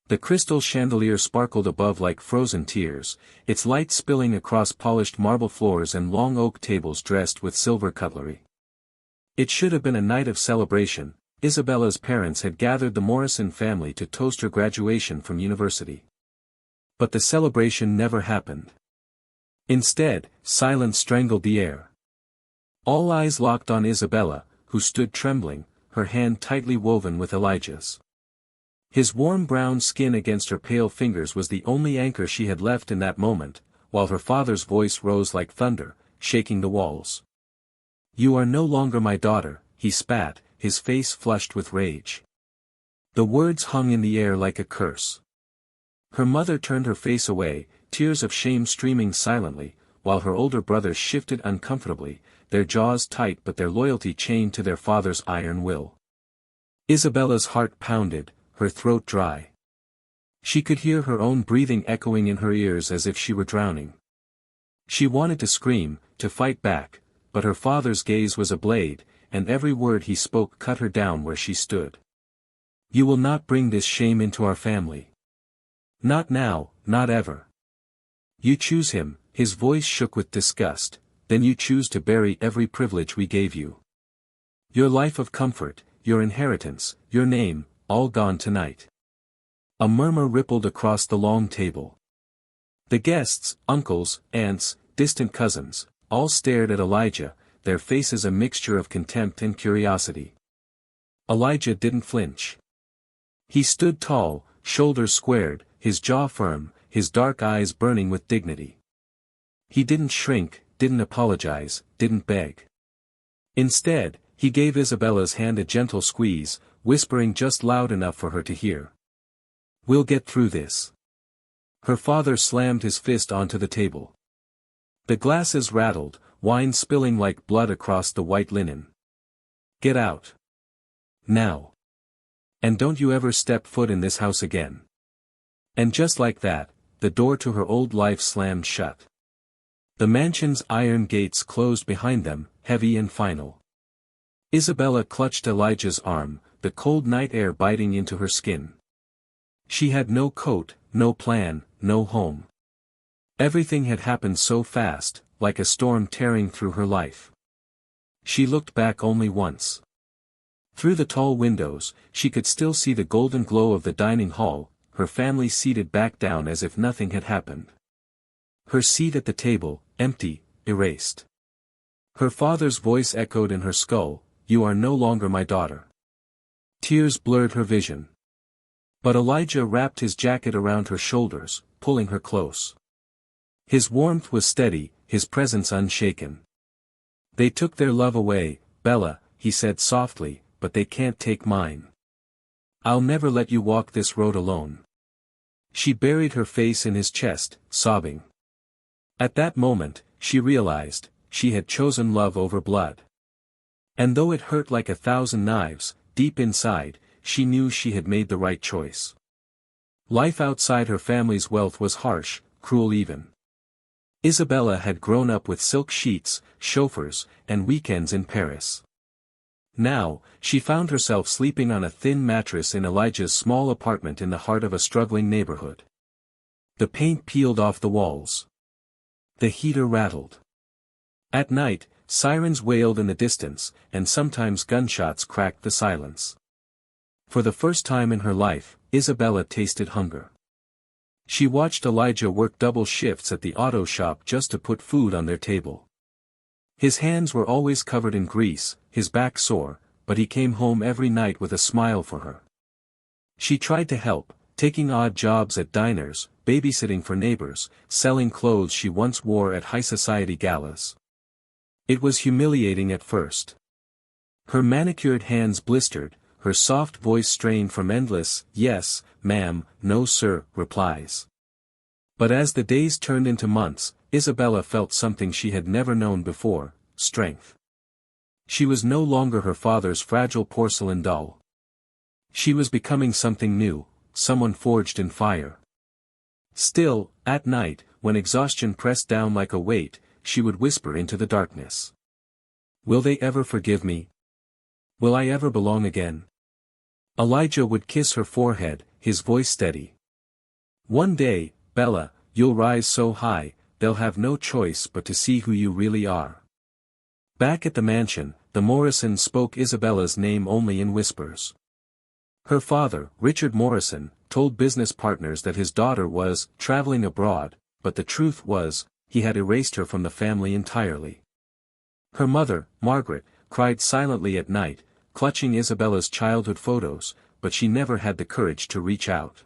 The crystal chandelier sparkled above like frozen tears, its light spilling across polished marble floors and long oak tables dressed with silver cutlery. It should have been a night of celebration. Isabella's parents had gathered the Morrison family to toast her graduation from university. But the celebration never happened. Instead, silence strangled the air. All eyes locked on Isabella, who stood trembling, her hand tightly woven with Elijah's. His warm brown skin against her pale fingers was the only anchor she had left in that moment, while her father's voice rose like thunder, shaking the walls. "You are no longer my daughter," he spat, his face flushed with rage. The words hung in the air like a curse. Her mother turned her face away, tears of shame streaming silently, while her older brothers shifted uncomfortably, their jaws tight but their loyalty chained to their father's iron will. Isabella's heart pounded, her throat dry. She could hear her own breathing echoing in her ears as if she were drowning. She wanted to scream, to fight back, but her father's gaze was a blade, and every word he spoke cut her down where she stood. "You will not bring this shame into our family. Not now, not ever. You choose him," his voice shook with disgust, "then you choose to bury every privilege we gave you. Your life of comfort, your inheritance, your name, all gone tonight." A murmur rippled across the long table. The guests, uncles, aunts, distant cousins, all stared at Elijah, their faces a mixture of contempt and curiosity. Elijah didn't flinch. He stood tall, shoulders squared, his jaw firm, his dark eyes burning with dignity. He didn't shrink, didn't apologize, didn't beg. Instead, he gave Isabella's hand a gentle squeeze, whispering just loud enough for her to hear. "We'll get through this." Her father slammed his fist onto the table. The glasses rattled, wine spilling like blood across the white linen. "Get out. Now. And don't you ever step foot in this house again." And just like that, the door to her old life slammed shut. The mansion's iron gates closed behind them, heavy and final. Isabella clutched Elijah's arm, the cold night air biting into her skin. She had no coat, no plan, no home. Everything had happened so fast, like a storm tearing through her life. She looked back only once. Through the tall windows, she could still see the golden glow of the dining hall, her family seated back down as if nothing had happened. Her seat at the table, empty, erased. Her father's voice echoed in her skull, "You are no longer my daughter." Tears blurred her vision. But Elijah wrapped his jacket around her shoulders, pulling her close. His warmth was steady, his presence unshaken. "They took their love away, Bella," he said softly, "but they can't take mine. I'll never let you walk this road alone." She buried her face in his chest, sobbing. At that moment, she realized, she had chosen love over blood. And though it hurt like 1,000 knives, deep inside, she knew she had made the right choice. Life outside her family's wealth was harsh, cruel even. Isabella had grown up with silk sheets, chauffeurs, and weekends in Paris. Now, she found herself sleeping on a thin mattress in Elijah's small apartment in the heart of a struggling neighborhood. The paint peeled off the walls. The heater rattled. At night, sirens wailed in the distance, and sometimes gunshots cracked the silence. For the first time in her life, Isabella tasted hunger. She watched Elijah work double shifts at the auto shop just to put food on their table. His hands were always covered in grease, his back sore, but he came home every night with a smile for her. She tried to help, taking odd jobs at diners, babysitting for neighbors, selling clothes she once wore at high society galas. It was humiliating at first. Her manicured hands blistered, her soft voice strained from endless, "Yes, ma'am, no sir," replies. But as the days turned into months, Isabella felt something she had never known before, strength. She was no longer her father's fragile porcelain doll. She was becoming something new, someone forged in fire. Still, at night, when exhaustion pressed down like a weight, she would whisper into the darkness. "Will they ever forgive me? Will I ever belong again?" Elijah would kiss her forehead, his voice steady. One day, Bella, you'll rise so high, they'll have no choice but to see who you really are. Back at the mansion, the Morrisons spoke Isabella's name only in whispers. Her father, Richard Morrison, told business partners that his daughter was traveling abroad, but the truth was, he had erased her from the family entirely. Her mother, Margaret, cried silently at night, clutching Isabella's childhood photos, but she never had the courage to reach out.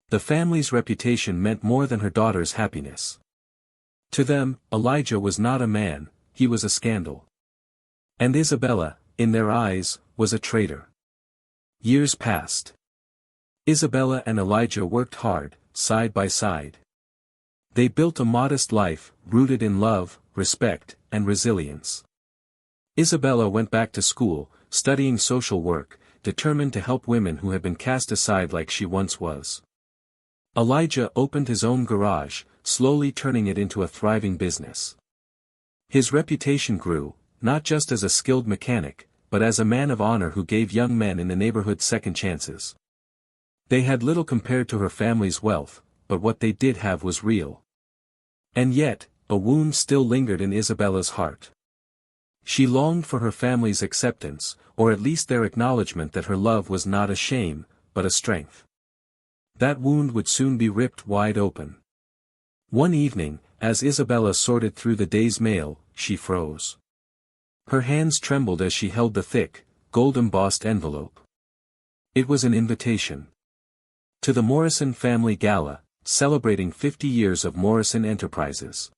The family's reputation meant more than her daughter's happiness. To them, Elijah was not a man, he was a scandal. And Isabella, in their eyes, was a traitor. Years passed. Isabella and Elijah worked hard, side by side. They built a modest life, rooted in love, respect, and resilience. Isabella went back to school, studying social work, determined to help women who had been cast aside like she once was. Elijah opened his own garage, slowly turning it into a thriving business. His reputation grew, not just as a skilled mechanic, but as a man of honor who gave young men in the neighborhood second chances. They had little compared to her family's wealth, but what they did have was real. And yet, a wound still lingered in Isabella's heart. She longed for her family's acceptance, or at least their acknowledgement that her love was not a shame, but a strength. That wound would soon be ripped wide open. One evening, as Isabella sorted through the day's mail, she froze. Her hands trembled as she held the thick, gold-embossed envelope. It was an invitation. To the Morrison Family Gala, celebrating 50 years of Morrison Enterprises.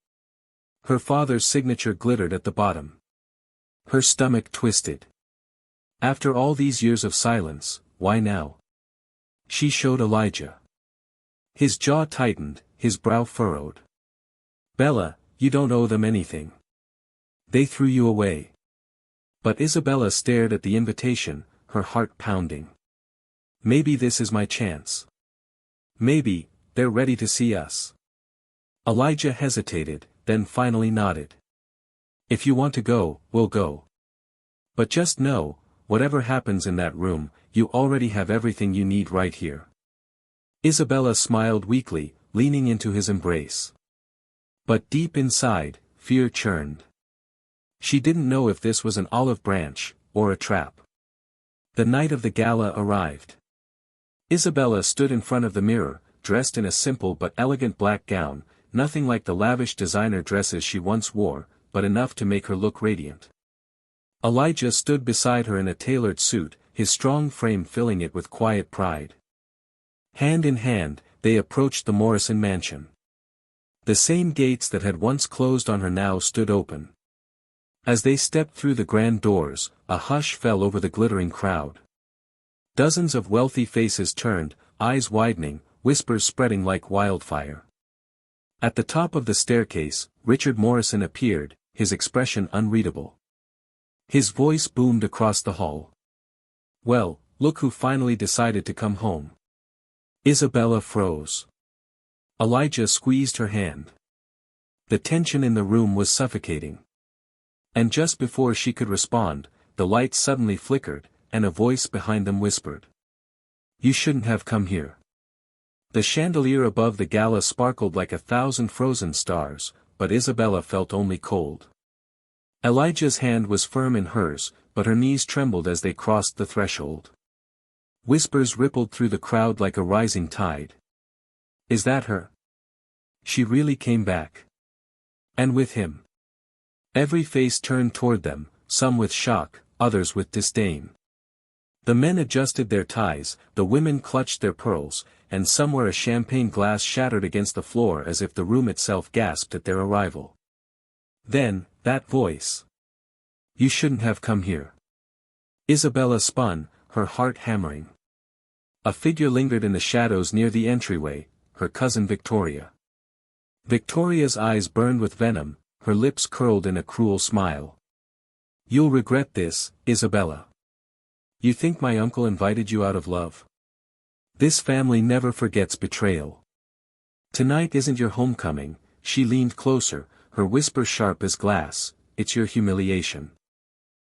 Her father's signature glittered at the bottom. Her stomach twisted. After all these years of silence, why now? She showed Elijah. His jaw tightened, his brow furrowed. Bella, you don't owe them anything. They threw you away. But Isabella stared at the invitation, her heart pounding. Maybe this is my chance. Maybe, they're ready to see us. Elijah hesitated, then finally nodded. If you want to go, we'll go. But just know, whatever happens in that room, you already have everything you need right here. Isabella smiled weakly, leaning into his embrace. But deep inside, fear churned. She didn't know if this was an olive branch, or a trap. The night of the gala arrived. Isabella stood in front of the mirror, dressed in a simple but elegant black gown, nothing like the lavish designer dresses she once wore, but enough to make her look radiant. Elijah stood beside her in a tailored suit, his strong frame filling it with quiet pride. Hand in hand, they approached the Morrison mansion. The same gates that had once closed on her now stood open. As they stepped through the grand doors, a hush fell over the glittering crowd. Dozens of wealthy faces turned, eyes widening, whispers spreading like wildfire. At the top of the staircase, Richard Morrison appeared, his expression unreadable. His voice boomed across the hall. Well, look who finally decided to come home. Isabella froze. Elijah squeezed her hand. The tension in the room was suffocating. And just before she could respond, the lights suddenly flickered, and a voice behind them whispered. You shouldn't have come here. The chandelier above the gala sparkled like 1,000 frozen stars, but Isabella felt only cold. Elijah's hand was firm in hers, but her knees trembled as they crossed the threshold. Whispers rippled through the crowd like a rising tide. Is that her? She really came back. And with him. Every face turned toward them, some with shock, others with disdain. The men adjusted their ties, the women clutched their pearls, and somewhere a champagne glass shattered against the floor as if the room itself gasped at their arrival. Then, that voice. You shouldn't have come here. Isabella spun, her heart hammering. A figure lingered in the shadows near the entryway, her cousin Victoria. Victoria's eyes burned with venom, her lips curled in a cruel smile. You'll regret this, Isabella. You think my uncle invited you out of love? This family never forgets betrayal. Tonight isn't your homecoming. She leaned closer, her whisper sharp as glass, it's your humiliation.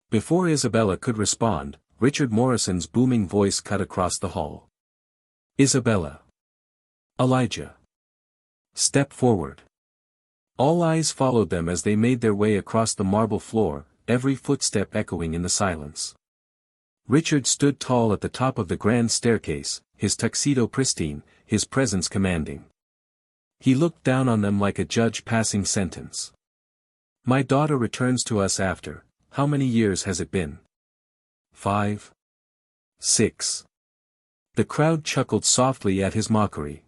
Before Isabella could respond, Richard Morrison's booming voice cut across the hall. Isabella. Elijah. Step forward. All eyes followed them as they made their way across the marble floor, every footstep echoing in the silence. Richard stood tall at the top of the grand staircase, his tuxedo pristine, his presence commanding. He looked down on them like a judge passing sentence. My daughter returns to us after, how many years has it been? 5. 6. The crowd chuckled softly at his mockery.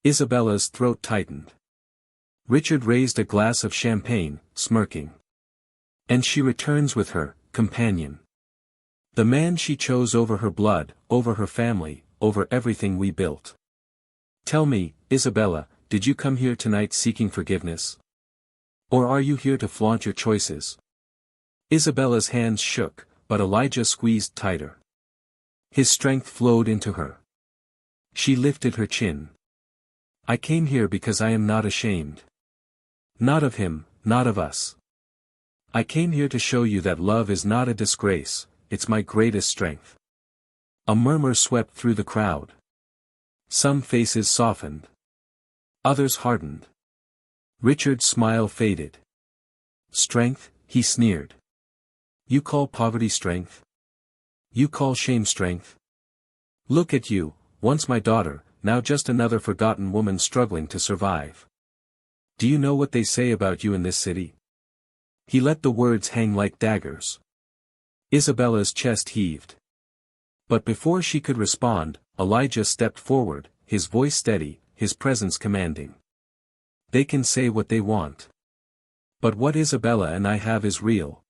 Isabella's throat tightened. Richard raised a glass of champagne, smirking. And she returns with her companion. The man she chose over her blood, over her family, over everything we built. Tell me, Isabella, did you come here tonight seeking forgiveness? Or are you here to flaunt your choices? Isabella's hands shook, but Elijah squeezed tighter. His strength flowed into her. She lifted her chin. I came here because I am not ashamed. Not of him, not of us. I came here to show you that love is not a disgrace, it's my greatest strength. A murmur swept through the crowd. Some faces softened. Others hardened. Richard's smile faded. Strength, he sneered. You call poverty strength? You call shame strength? Look at you, once my daughter, now just another forgotten woman struggling to survive. Do you know what they say about you in this city? He let the words hang like daggers. Isabella's chest heaved. But before she could respond, Elijah stepped forward, his voice steady, his presence commanding. They can say what they want. But what Isabella and I have is real.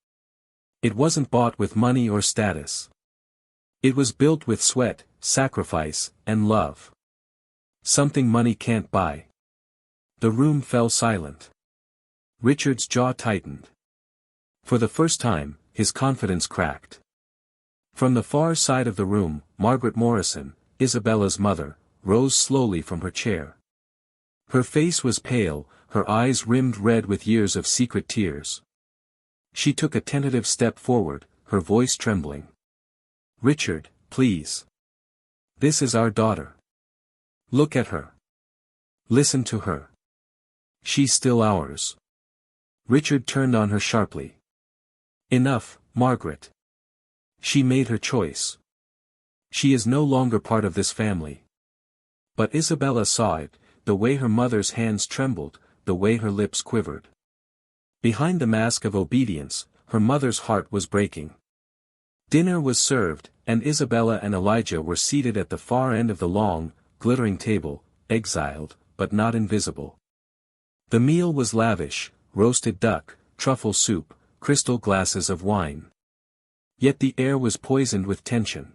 It wasn't bought with money or status. It was built with sweat, sacrifice, and love. Something money can't buy. The room fell silent. Richard's jaw tightened. For the first time, his confidence cracked. From the far side of the room, Margaret Morrison, Isabella's mother, rose slowly from her chair. Her face was pale, her eyes rimmed red with years of secret tears. She took a tentative step forward, her voice trembling. Richard, please. This is our daughter. Look at her. Listen to her. She's still ours. Richard turned on her sharply. Enough, Margaret. She made her choice. She is no longer part of this family. But Isabella saw it, the way her mother's hands trembled, the way her lips quivered. Behind the mask of obedience, her mother's heart was breaking. Dinner was served, and Isabella and Elijah were seated at the far end of the long, glittering table, exiled, but not invisible. The meal was lavish, roasted duck, truffle soup, crystal glasses of wine. Yet the air was poisoned with tension.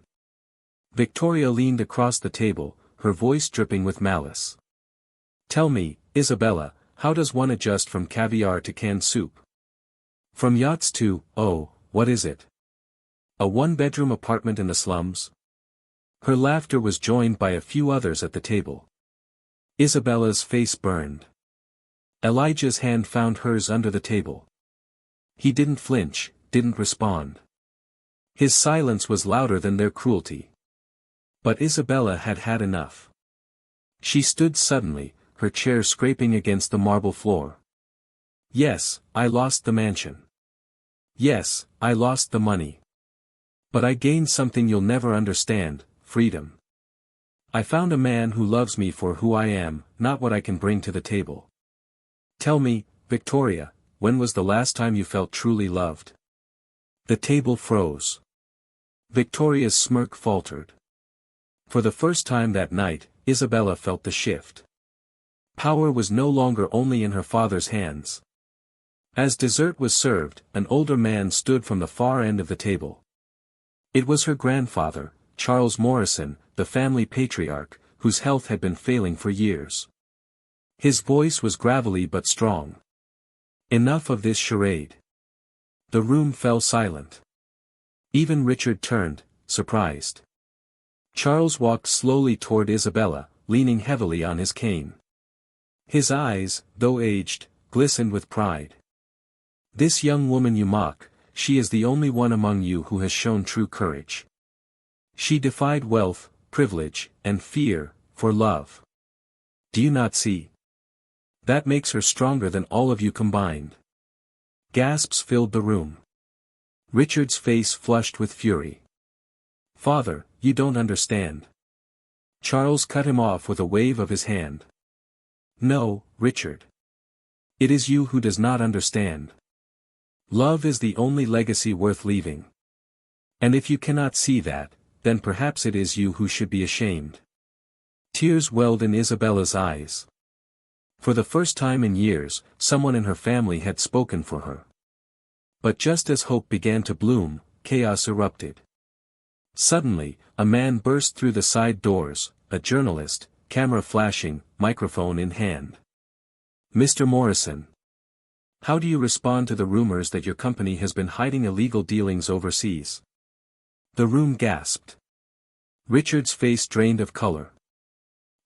Victoria leaned across the table, her voice dripping with malice. Tell me, Isabella, how does one adjust from caviar to canned soup? From yachts to, oh, what is it? A one-bedroom apartment in the slums? Her laughter was joined by a few others at the table. Isabella's face burned. Elijah's hand found hers under the table. He didn't flinch, didn't respond. His silence was louder than their cruelty. But Isabella had had enough. She stood suddenly, her chair scraping against the marble floor. Yes, I lost the mansion. Yes, I lost the money. But I gained something you'll never understand, freedom. I found a man who loves me for who I am, not what I can bring to the table. Tell me, Victoria, when was the last time you felt truly loved? The table froze. Victoria's smirk faltered. For the first time that night, Isabella felt the shift. Power was no longer only in her father's hands. As dessert was served, an older man stood from the far end of the table. It was her grandfather, Charles Morrison, the family patriarch, whose health had been failing for years. His voice was gravelly but strong. Enough of this charade. The room fell silent. Even Richard turned, surprised. Charles walked slowly toward Isabella, leaning heavily on his cane. His eyes, though aged, glistened with pride. This young woman you mock, she is the only one among you who has shown true courage. She defied wealth, privilege, and fear, for love. Do you not see? That makes her stronger than all of you combined. Gasps filled the room. Richard's face flushed with fury. Father, you don't understand. Charles cut him off with a wave of his hand. No, Richard. It is you who does not understand. Love is the only legacy worth leaving. And if you cannot see that, then perhaps it is you who should be ashamed. Tears welled in Isabella's eyes. For the first time in years, someone in her family had spoken for her. But just as hope began to bloom, chaos erupted. Suddenly, a man burst through the side doors, a journalist, camera flashing, microphone in hand. Mr. Morrison. How do you respond to the rumors that your company has been hiding illegal dealings overseas? The room gasped. Richard's face drained of color.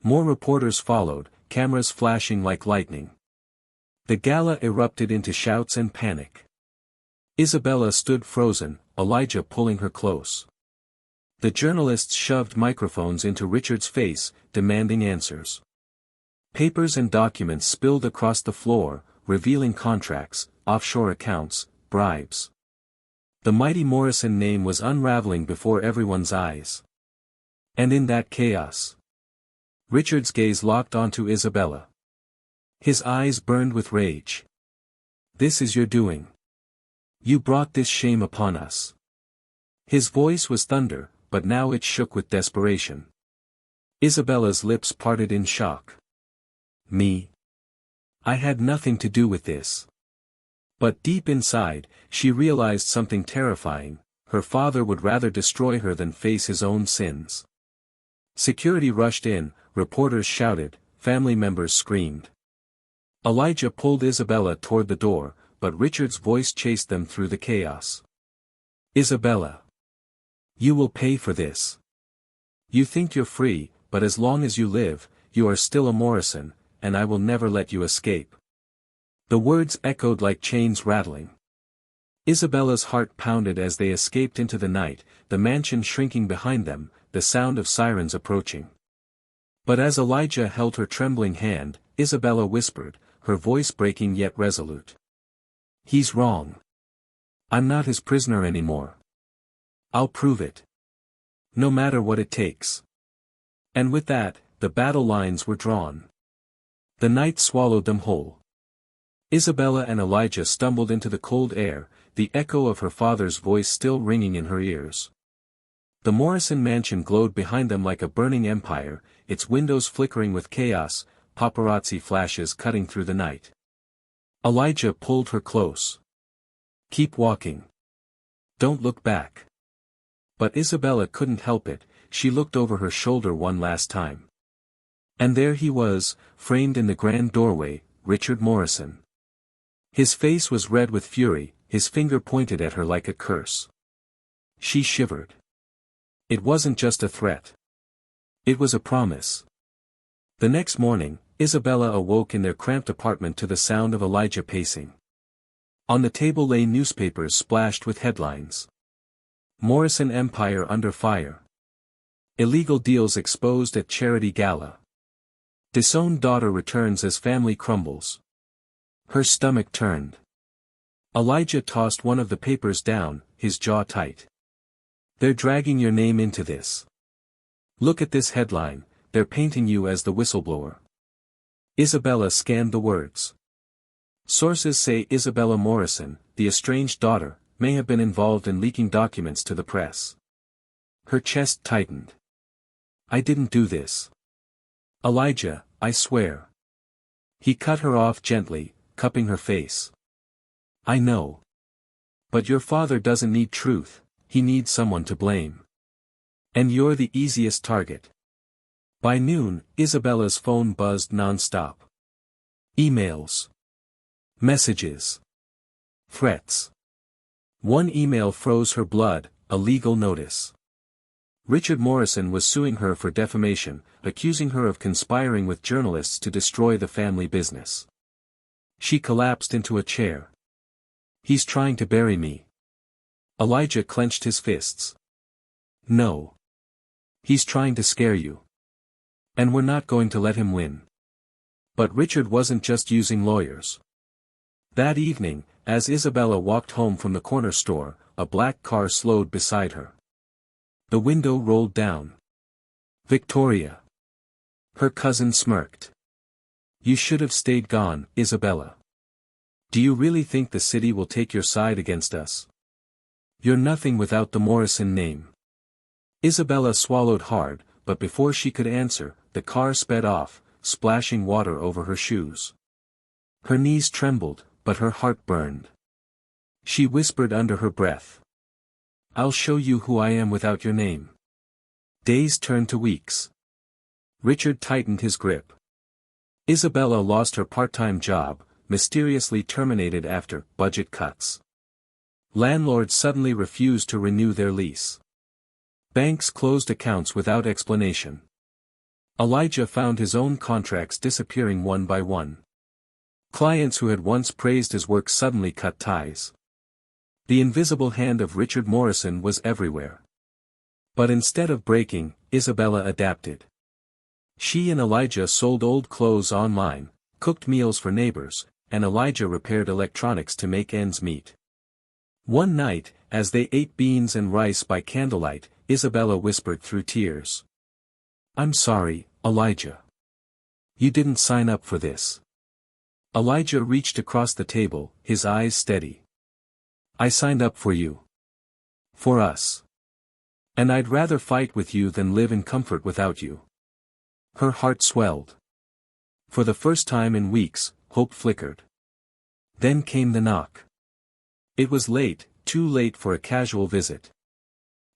More reporters followed, cameras flashing like lightning. The gala erupted into shouts and panic. Isabella stood frozen, Elijah pulling her close. The journalists shoved microphones into Richard's face, demanding answers. Papers and documents spilled across the floor, revealing contracts, offshore accounts, bribes. The mighty Morrison name was unraveling before everyone's eyes. And in that chaos, Richard's gaze locked onto Isabella. His eyes burned with rage. This is your doing. You brought this shame upon us. His voice was thunder, but now it shook with desperation. Isabella's lips parted in shock. Me? I had nothing to do with this. But deep inside, she realized something terrifying: her father would rather destroy her than face his own sins. Security rushed in, reporters shouted, family members screamed. Elijah pulled Isabella toward the door, but Richard's voice chased them through the chaos. Isabella. You will pay for this. You think you're free, but as long as you live, you are still a Morrison, and I will never let you escape. The words echoed like chains rattling. Isabella's heart pounded as they escaped into the night, the mansion shrinking behind them, the sound of sirens approaching. But as Elijah held her trembling hand, Isabella whispered, her voice breaking yet resolute. He's wrong. I'm not his prisoner anymore. I'll prove it. No matter what it takes. And with that, the battle lines were drawn. The night swallowed them whole. Isabella and Elijah stumbled into the cold air, the echo of her father's voice still ringing in her ears. The Morrison mansion glowed behind them like a burning empire, its windows flickering with chaos, paparazzi flashes cutting through the night. Elijah pulled her close. Keep walking. Don't look back. But Isabella couldn't help it, she looked over her shoulder one last time. And there he was, framed in the grand doorway, Richard Morrison. His face was red with fury, his finger pointed at her like a curse. She shivered. It wasn't just a threat. It was a promise. The next morning, Isabella awoke in their cramped apartment to the sound of Elijah pacing. On the table lay newspapers splashed with headlines. Morrison Empire under fire. Illegal deals exposed at charity gala. Disowned daughter returns as family crumbles. Her stomach turned. Elijah tossed one of the papers down, his jaw tight. They're dragging your name into this. Look at this headline, they're painting you as the whistleblower. Isabella scanned the words. Sources say Isabella Morrison, the estranged daughter, may have been involved in leaking documents to the press. Her chest tightened. I didn't do this. Elijah, I swear. He cut her off gently, cupping her face. I know. But your father doesn't need truth, he needs someone to blame. And you're the easiest target. By noon, Isabella's phone buzzed non-stop. Emails. Messages. Threats. One email froze her blood, a legal notice. Richard Morrison was suing her for defamation, accusing her of conspiring with journalists to destroy the family business. She collapsed into a chair. He's trying to bury me. Elijah clenched his fists. No. He's trying to scare you. And we're not going to let him win. But Richard wasn't just using lawyers. That evening, as Isabella walked home from the corner store, a black car slowed beside her. The window rolled down. Victoria. Her cousin smirked. You should have stayed gone, Isabella. Do you really think the city will take your side against us? You're nothing without the Morrison name. Isabella swallowed hard, but before she could answer, the car sped off, splashing water over her shoes. Her knees trembled, but her heart burned. She whispered under her breath. I'll show you who I am without your name. Days turned to weeks. Richard tightened his grip. Isabella lost her part-time job, mysteriously terminated after budget cuts. Landlords suddenly refused to renew their lease. Banks closed accounts without explanation. Elijah found his own contracts disappearing one by one. Clients who had once praised his work suddenly cut ties. The invisible hand of Richard Morrison was everywhere. But instead of breaking, Isabella adapted. She and Elijah sold old clothes online, cooked meals for neighbors, and Elijah repaired electronics to make ends meet. One night, as they ate beans and rice by candlelight, Isabella whispered through tears. I'm sorry, Elijah. You didn't sign up for this. Elijah reached across the table, his eyes steady. I signed up for you. For us. And I'd rather fight with you than live in comfort without you. Her heart swelled. For the first time in weeks, hope flickered. Then came the knock. It was late, too late for a casual visit.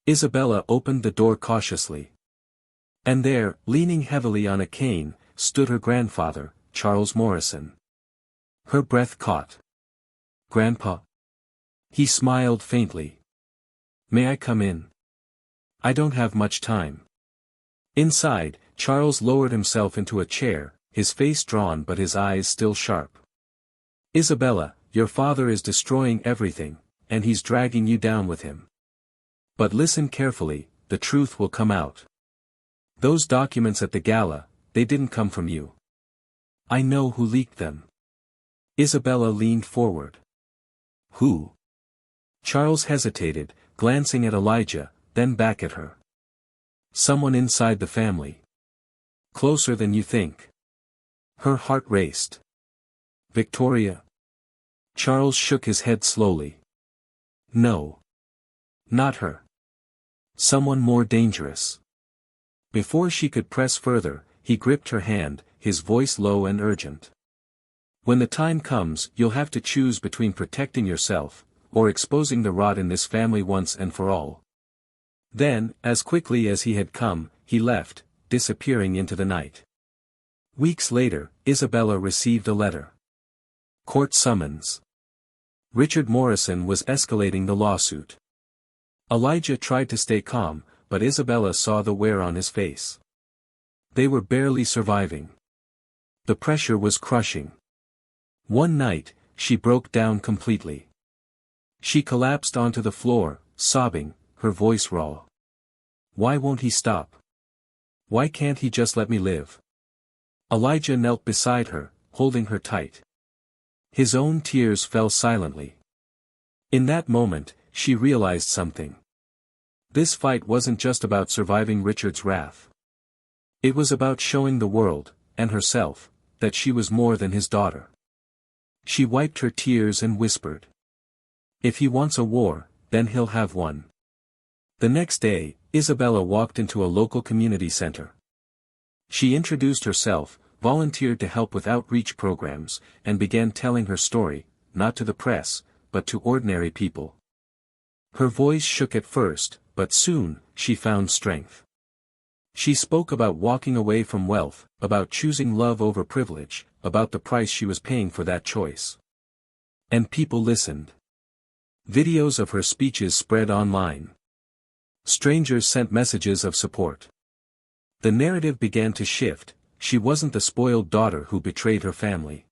Isabella opened the door cautiously. And there, leaning heavily on a cane, stood her grandfather, Charles Morrison. Her breath caught. Grandpa. He smiled faintly. May I come in? I don't have much time. Inside, Charles lowered himself into a chair, his face drawn but his eyes still sharp. Isabella, your father is destroying everything, and he's dragging you down with him. But listen carefully, the truth will come out. Those documents at the gala, they didn't come from you. I know who leaked them. Isabella leaned forward. Who? Charles hesitated, glancing at Elijah, then back at her. Someone inside the family. Closer than you think. Her heart raced. Victoria? Charles shook his head slowly. No. Not her. Someone more dangerous. Before she could press further, he gripped her hand, his voice low and urgent. When the time comes, you'll have to choose between protecting yourself, or exposing the rot in this family once and for all. Then, as quickly as he had come, he left, disappearing into the night. Weeks later, Isabella received a letter. Court summons. Richard Morrison was escalating the lawsuit. Elijah tried to stay calm, but Isabella saw the wear on his face. They were barely surviving. The pressure was crushing. One night, she broke down completely. She collapsed onto the floor, sobbing, her voice raw. Why won't he stop? Why can't he just let me live? Elijah knelt beside her, holding her tight. His own tears fell silently. In that moment, she realized something. This fight wasn't just about surviving Richard's wrath. It was about showing the world, and herself, that she was more than his daughter. She wiped her tears and whispered. If he wants a war, then he'll have one. The next day, Isabella walked into a local community center. She introduced herself, volunteered to help with outreach programs, and began telling her story, not to the press, but to ordinary people. Her voice shook at first, but soon, she found strength. She spoke about walking away from wealth, about choosing love over privilege, about the price she was paying for that choice. And people listened. Videos of her speeches spread online. Strangers sent messages of support. The narrative began to shift. She wasn't the spoiled daughter who betrayed her family.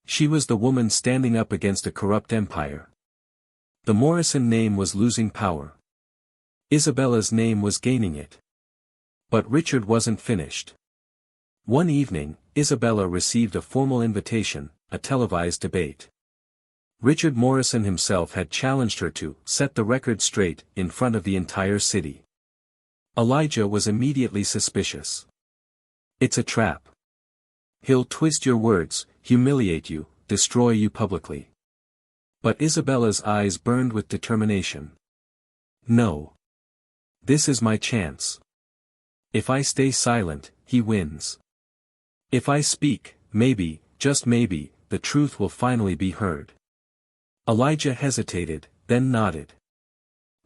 She was the woman standing up against a corrupt empire. The Morrison name was losing power. Isabella's name was gaining it. But Richard wasn't finished. One evening, Isabella received a formal invitation, a televised debate. Richard Morrison himself had challenged her to set the record straight in front of the entire city. Elijah was immediately suspicious. It's a trap. He'll twist your words, humiliate you, destroy you publicly. But Isabella's eyes burned with determination. No. This is my chance. If I stay silent, he wins. If I speak, maybe, just maybe, the truth will finally be heard. Elijah hesitated, then nodded.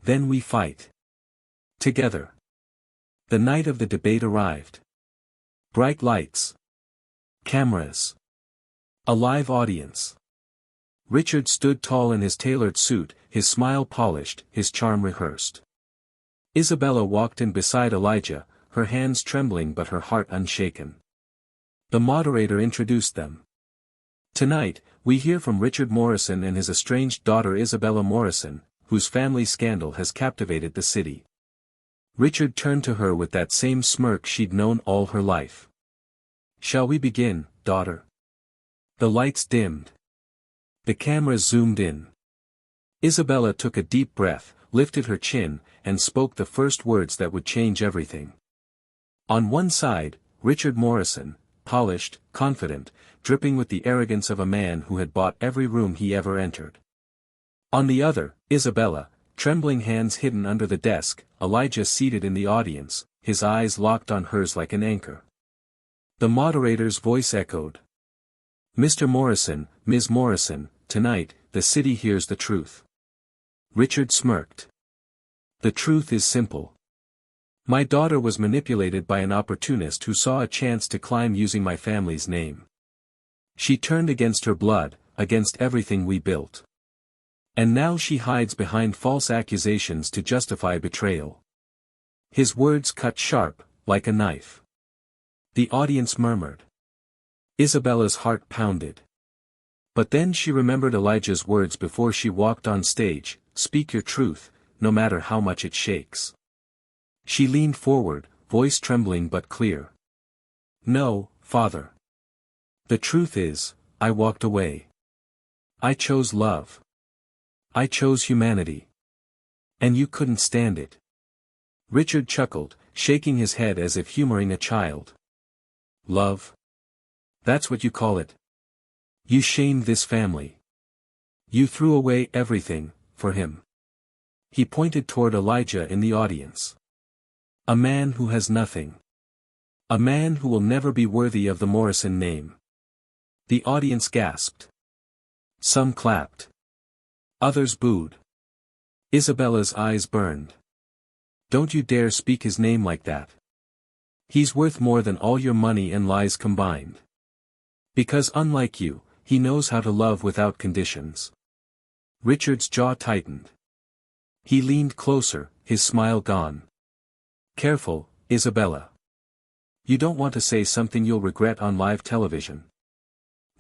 Then we fight. Together. The night of the debate arrived. Bright lights. Cameras. A live audience. Richard stood tall in his tailored suit, his smile polished, his charm rehearsed. Isabella walked in beside Elijah, her hands trembling but her heart unshaken. The moderator introduced them. Tonight, we hear from Richard Morrison and his estranged daughter Isabella Morrison, whose family scandal has captivated the city. Richard turned to her with that same smirk she'd known all her life. Shall we begin, daughter? The lights dimmed. The cameras zoomed in. Isabella took a deep breath, lifted her chin, and spoke the first words that would change everything. On one side, Richard Morrison, polished, confident, dripping with the arrogance of a man who had bought every room he ever entered. On the other, Isabella, trembling hands hidden under the desk, Elijah seated in the audience, his eyes locked on hers like an anchor. The moderator's voice echoed. Mr. Morrison, Ms. Morrison, tonight, the city hears the truth. Richard smirked. The truth is simple. My daughter was manipulated by an opportunist who saw a chance to climb using my family's name. She turned against her blood, against everything we built. And now she hides behind false accusations to justify betrayal. His words cut sharp, like a knife. The audience murmured. Isabella's heart pounded. But then she remembered Elijah's words before she walked on stage, speak your truth, no matter how much it shakes. She leaned forward, voice trembling but clear. No, Father. The truth is, I walked away. I chose love. I chose humanity. And you couldn't stand it. Richard chuckled, shaking his head as if humoring a child. Love? That's what you call it. You shamed this family. You threw away everything, for him. He pointed toward Elijah in the audience. A man who has nothing. A man who will never be worthy of the Morrison name. The audience gasped. Some clapped. Others booed. Isabella's eyes burned. Don't you dare speak his name like that. He's worth more than all your money and lies combined. Because unlike you, he knows how to love without conditions. Richard's jaw tightened. He leaned closer, his smile gone. Careful, Isabella. You don't want to say something you'll regret on live television.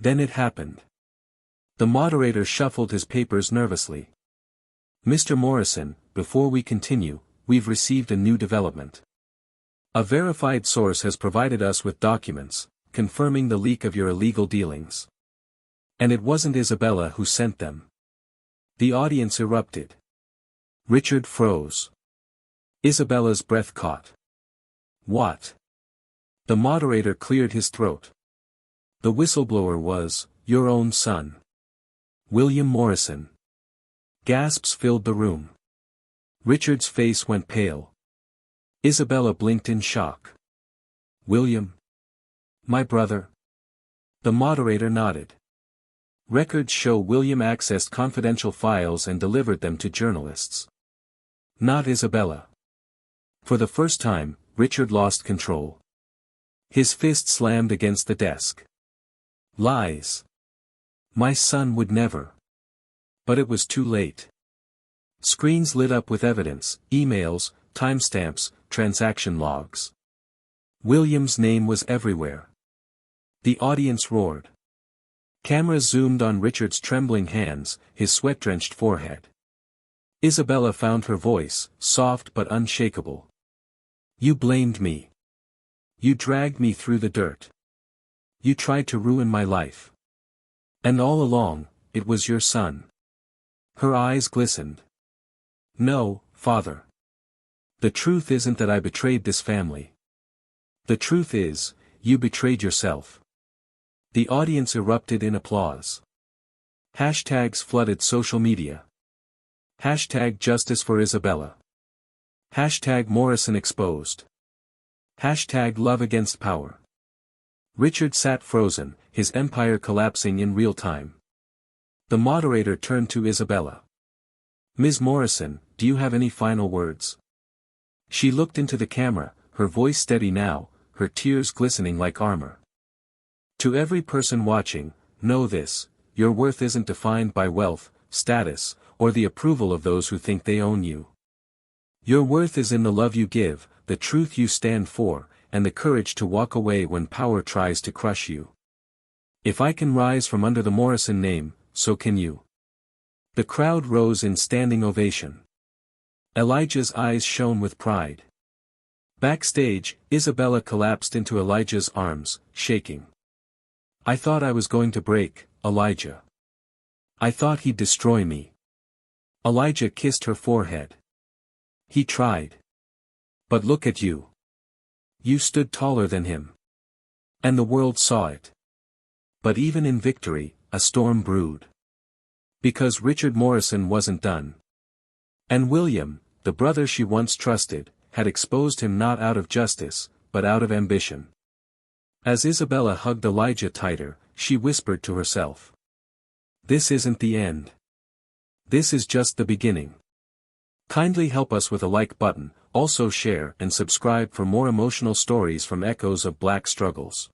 Then it happened. The moderator shuffled his papers nervously. Mr. Morrison, before we continue, we've received a new development. A verified source has provided us with documents, confirming the leak of your illegal dealings. And it wasn't Isabella who sent them. The audience erupted. Richard froze. Isabella's breath caught. What? The moderator cleared his throat. The whistleblower was, your own son. William Morrison. Gasps filled the room. Richard's face went pale. Isabella blinked in shock. William? My brother? The moderator nodded. Records show William accessed confidential files and delivered them to journalists. Not Isabella. For the first time, Richard lost control. His fist slammed against the desk. Lies. My son would never. But it was too late. Screens lit up with evidence, emails, timestamps, transaction logs. William's name was everywhere. The audience roared. Cameras zoomed on Richard's trembling hands, his sweat-drenched forehead. Isabella found her voice, soft but unshakable. You blamed me. You dragged me through the dirt. You tried to ruin my life. And all along, it was your son. Her eyes glistened. No, father. The truth isn't that I betrayed this family. The truth is, you betrayed yourself. The audience erupted in applause. Hashtags flooded social media. Hashtag justice for Isabella. Hashtag Morrison exposed. Hashtag love against power. Richard sat frozen, his empire collapsing in real time. The moderator turned to Isabella. Ms. Morrison, do you have any final words? She looked into the camera, her voice steady now, her tears glistening like armor. To every person watching, know this, your worth isn't defined by wealth, status, or the approval of those who think they own you. Your worth is in the love you give, the truth you stand for, and the courage to walk away when power tries to crush you. If I can rise from under the Morrison name, so can you. The crowd rose in standing ovation. Elijah's eyes shone with pride. Backstage, Isabella collapsed into Elijah's arms, shaking. I thought I was going to break, Elijah. I thought he'd destroy me. Elijah kissed her forehead. He tried. But look at you. You stood taller than him. And the world saw it. But even in victory, a storm brewed. Because Richard Morrison wasn't done. And William, the brother she once trusted, had exposed him not out of justice, but out of ambition. As Isabella hugged Elijah tighter, she whispered to herself. This isn't the end. This is just the beginning. Kindly help us with a like button, also share and subscribe for more emotional stories from Echoes of Black Struggles.